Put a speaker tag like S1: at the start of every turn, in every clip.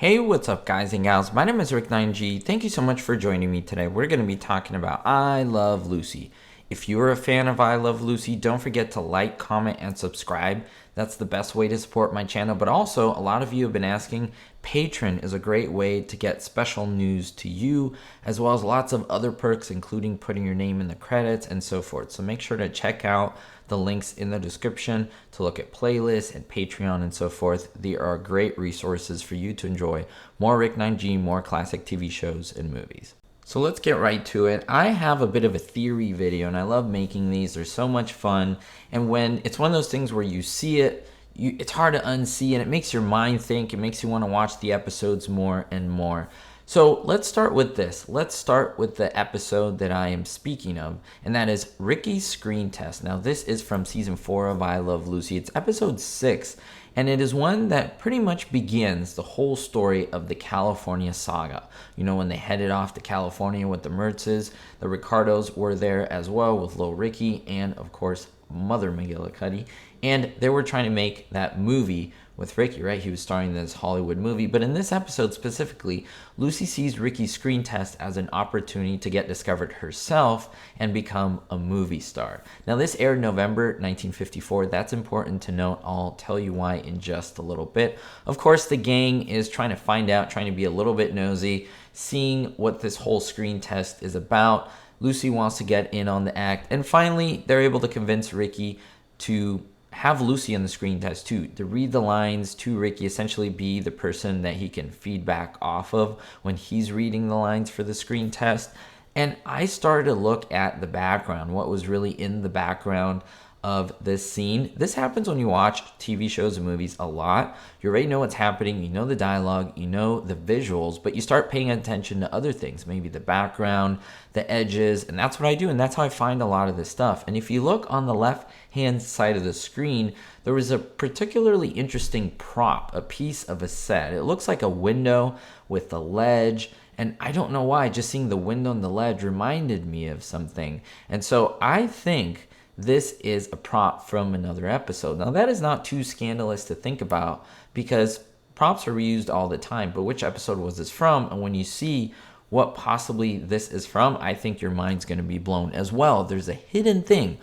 S1: Hey, what's up, guys and gals? My name is Rick9G. Thank you so much for joining me today. We're going to be talking about I Love Lucy. If you're a fan of I Love Lucy, don't forget to like, comment, and subscribe. That's the best way to support my channel. But also, a lot of you have been asking, Patreon is a great way to get special news to you, as well as lots of other perks, including putting your name in the credits and so forth. So make sure to check out the links in the description to look at playlists and Patreon and so forth. They are great resources for you to enjoy more Rick9G, more classic TV shows and movies. So let's get right to it. I have a bit of a theory video and I love making these. They're so much fun. And when it's one of those things where you see it, it's hard to unsee and it makes your mind think. It makes you want to watch the episodes more and more. So let's start with this. Let's start with the episode that I am speaking of, and that is Ricky's Screen Test. Now, this is from season 4 of I Love Lucy. It's episode 6, and it is one that pretty much begins the whole story of the California saga. You know, when they headed off to California with the Mertzes, the Ricardos were there as well with Lil Ricky and, of course, Mother McGillicuddy, and they were trying to make that movie with Ricky, right? He was starring in this Hollywood movie. But in this episode specifically, Lucy sees Ricky's screen test as an opportunity to get discovered herself and become a movie star. Now, this aired November 1954. That's important to note. I'll tell you why in just a little bit. Of course, the gang is trying to find out, trying to be a little bit nosy, seeing what this whole screen test is about. Lucy wants to get in on the act. And finally, they're able to convince Ricky to have Lucy on the screen test too, to read the lines to Ricky, essentially be the person that he can feedback off of when he's reading the lines for the screen test. And I started to look at the background, what was really in the background of this scene. This happens when you watch TV shows and movies a lot. You already know what's happening, you know the dialogue, you know the visuals, but you start paying attention to other things, maybe the background, the edges, and that's what I do, and that's how I find a lot of this stuff. And if you look on the left-hand side of the screen, there was a particularly interesting prop, a piece of a set. It looks like a window with a ledge, and I don't know why, just seeing the window and the ledge reminded me of something. And so I think this is a prop from another episode. Now, that is not too scandalous to think about because props are reused all the time, but which episode was this from? And when you see what possibly this is from, I think your mind's going to be blown as well. There's a hidden thing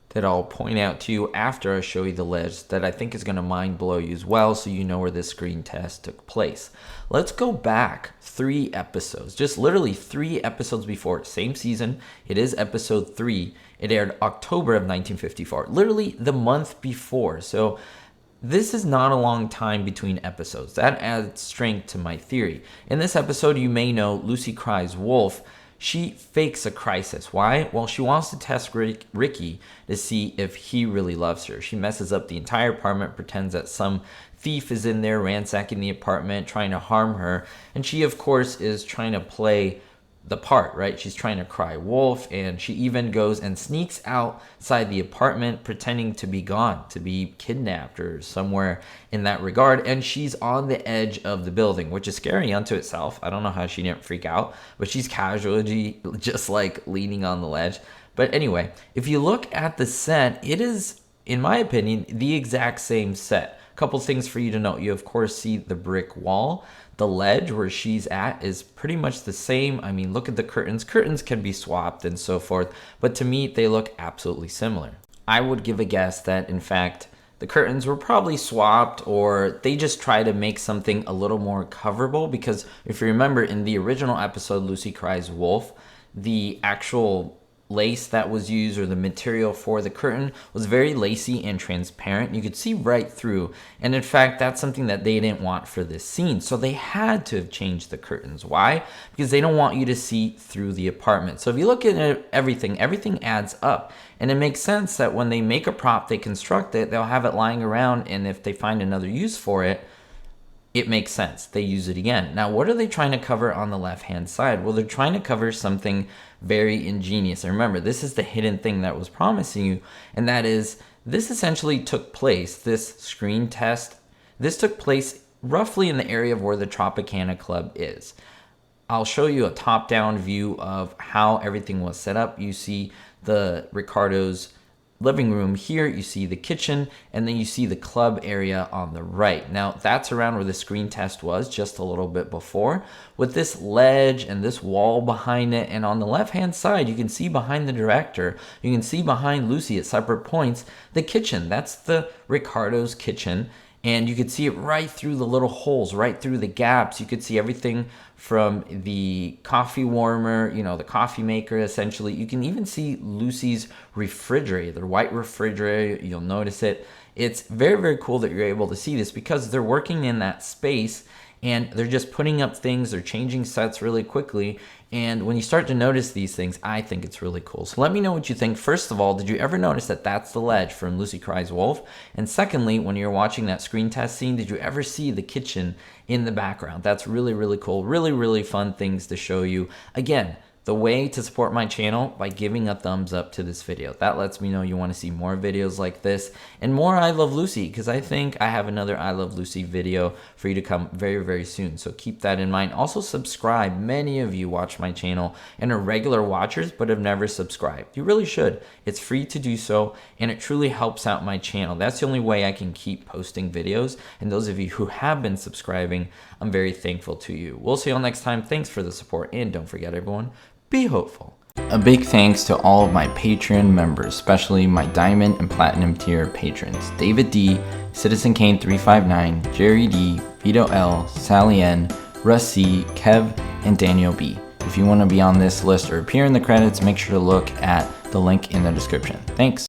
S1: that I'll point out to you after I show you the list that I think is going to mind blow you as well, so you know where this screen test took place. Let's go back 3 episodes, just literally 3 episodes before, same season. It is episode 3. It aired October of 1954, literally the month before. So this is not a long time between episodes. That adds strength to my theory. In this episode, you may know Lucy cries wolf. She fakes a crisis. Why? Well, she wants to test Ricky to see if he really loves her. She messes up the entire apartment, pretends that some thief is in there ransacking the apartment, trying to harm her. And she, of course, is trying to play the part, right? She's trying to cry wolf, and she even goes and sneaks outside the apartment pretending to be gone, to be kidnapped or somewhere in that regard. And she's on the edge of the building, which is scary unto itself. I don't know how she didn't freak out, but she's casually just like leaning on the ledge. But anyway, if you look at the set, it is, in my opinion, the exact same set. A couple things for you to note. You, of course, see the brick wall. The ledge where she's at is pretty much the same. I mean, look at the curtains. Curtains can be swapped and so forth, but to me, they look absolutely similar. I would give a guess that, in fact, the curtains were probably swapped, or they just try to make something a little more coverable, because if you remember in the original episode, Lucy Cries Wolf, the actual lace that was used, or the material for the curtain, was very lacy and transparent. You could see right through, and in fact that's something that they didn't want for this scene, so they had to have changed the curtains. Why? Because they don't want you to see through the apartment. So if you look at everything adds up, and it makes sense that when they make a prop, they construct it, they'll have it lying around, and if they find another use for it, it makes sense. They use it again. Now, what are they trying to cover on the left-hand side? Well, they're trying to cover something very ingenious. And remember, this is the hidden thing that was promising you, and that is this essentially took place, this screen test, this took place roughly in the area of where the Tropicana Club is. I'll show you a top-down view of how everything was set up. You see the Ricardos living room. Here you see the kitchen, and then you see the club area on the right. Now that's around where the screen test was just a little bit before, with this ledge and this wall behind it. And on the left hand side, you can see behind the director, you can see behind Lucy at separate points, the kitchen. That's the Ricardo's kitchen. And you could see it right through the little holes, right through the gaps. You could see everything from the coffee warmer, the coffee maker, essentially. You can even see Lucy's refrigerator, the white refrigerator. You'll notice it. It's very, very cool that you're able to see this because they're working in that space and they're just putting up things. They're changing sets really quickly. And when you start to notice these things, I think it's really cool. So let me know what you think. First of all, did you ever notice that that's the ledge from Lucy Cries Wolf? And secondly, when you're watching that screen test scene, did you ever see the kitchen in the background? That's really, really cool. Really, really fun things to show you. Again, the way to support my channel by giving a thumbs up to this video. That lets me know you want to see more videos like this and more I Love Lucy, because I think I have another I Love Lucy video for you to come very, very soon. So keep that in mind. Also subscribe. Many of you watch my channel and are regular watchers but have never subscribed. You really should. It's free to do so and it truly helps out my channel. That's the only way I can keep posting videos. And those of you who have been subscribing, I'm very thankful to you. We'll see you all next time. Thanks for the support, and don't forget, everyone, be hopeful. A big thanks to all of my Patreon members, especially my Diamond and Platinum tier patrons: David D, Citizen Kane 359, Jerry D, Vito L, Sally N, Russ C, Kev, and Daniel B. If you want to be on this list or appear in the credits, make sure to look at the link in the description. Thanks.